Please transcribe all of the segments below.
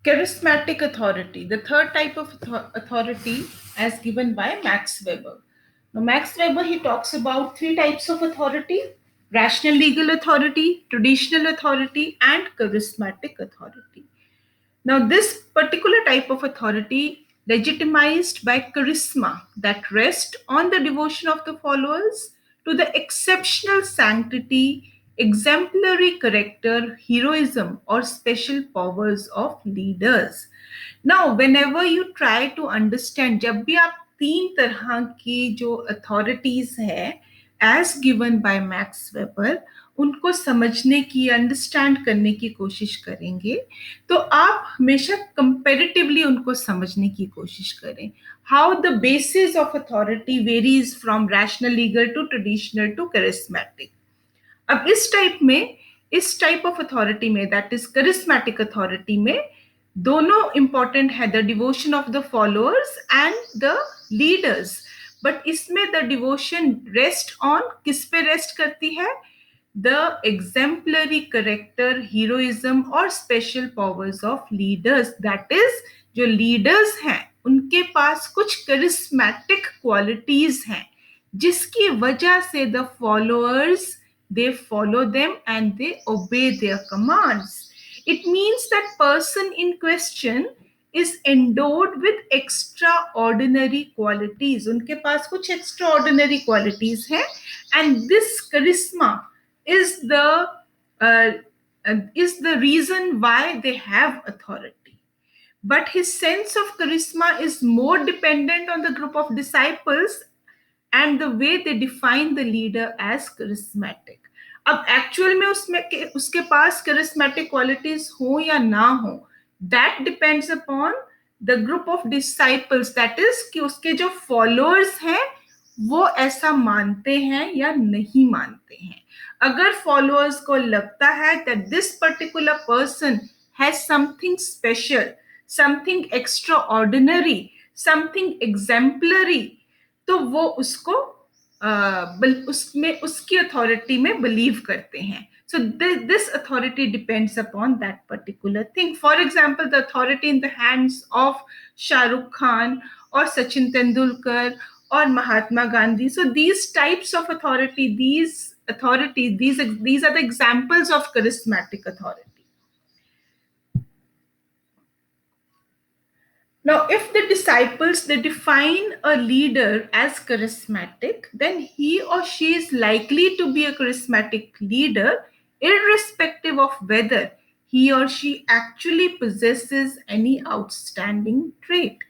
Charismatic authority, the third type of authority as given by Max Weber. Now, Max Weber, he talks about three types of authority: rational legal authority, traditional authority, and charismatic authority. Now, this particular type of authority legitimized by charisma that rests on the devotion of the followers to the exceptional sanctity, exemplary character, heroism, or special powers of leaders. Now, whenever you try to understand, जब भी आप तीन तरह की जो authorities है as given by Max Weber, उनको समझने की, अंडरस्टैंड करने की कोशिश करेंगे, तो आप हमेशा कंपेरेटिवली उनको समझने की कोशिश करें. How the basis of authority varies from rational legal to traditional to charismatic. अब इस टाइप ऑफ अथॉरिटी में, दैट इज करिस्मेटिक अथॉरिटी में, दोनों इंपॉर्टेंट है, the devotion of the followers and the leaders. But इसमें द डिवोशन रेस्ट ऑन, किस पे rest करती है? द एग्जेम्पलरी करेक्टर, हीरोइज्म और special powers of leaders. That is, जो लीडर्स हैं उनके पास कुछ करिस्मेटिक क्वालिटीज हैं जिसकी वजह से the followers, they follow them and they obey their commands. It means that person in question is endowed with extraordinary qualities. उनके पास कुछ extraordinary qualities हैं, and this charisma is the reason why they have authority. But his sense of charisma is more dependent on the group of disciples and the way they define the leader as charismatic. अब actual में उसके पास charismatic qualities हो या ना हो, that depends upon the group of disciples, that is कि उसके जो followers हैं वो ऐसा मानते हैं या नहीं मानते हैं. अगर followers को लगता है that this particular person has something special, something extraordinary, something exemplary, तो वो उसको उसमें उसकी अथॉरिटी में बिलीव करते हैं. So this authority depends upon that particular thing. For example, the authority in the hands of Shah Rukh Khan or Sachin Tendulkar or Mahatma Gandhi. So these types of authority, these are the examples of charismatic authority. Now, if the disciples, they define a leader as charismatic, then he or she is likely to be a charismatic leader, irrespective of whether he or she actually possesses any outstanding trait.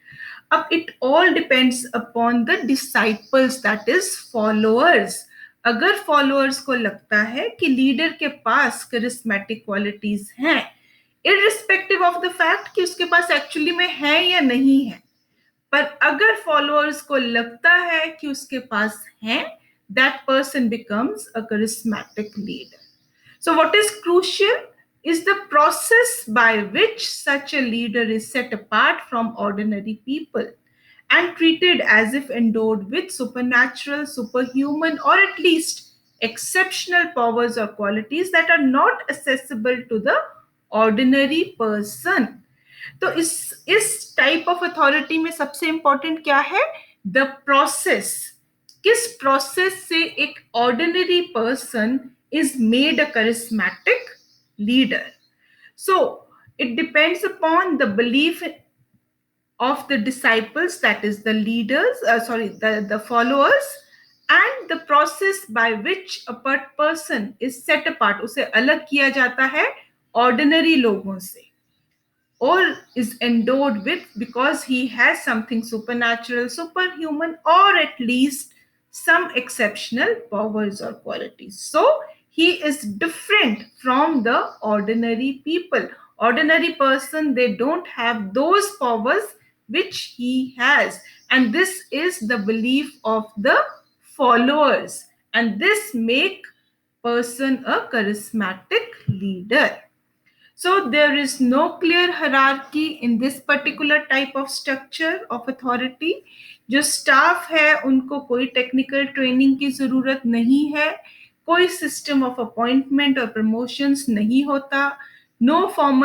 It all depends upon the disciples, that is followers. अगर followers को लगता है कि leader के पास charismatic qualities हैं, irrespective of the fact कि उसके पास actually में है या नहीं है, पर अगर फॉलोअर्स को लगता है कि उसके पास है, that person becomes a charismatic leader. So what is crucial is the process by which such a leader is set apart from ordinary people and treated as if endowed with supernatural, superhuman, or at least exceptional powers or qualities that are not accessible to the ordinary person. तो इस type of authority में सबसे important क्या है? The process. किस process से एक ordinary person is made a charismatic leader. So it depends upon the belief of the disciples, that is the leaders, the followers, and the process by which a person is set apart, उसे अलग किया जाता है ordinary लोगों से, or is endowed with, because he has something supernatural, superhuman, or at least some exceptional powers or qualities. So he is different from the ordinary people. Ordinary person, they don't have those powers which he has, and this is the belief of the followers, and this make person a charismatic leader. So there is no clear hierarchy in this particular type of structure of authority. जो staff है उनको कोई technical training की जरूरत नहीं है, कोई system of appointment और promotions नहीं होता, no formal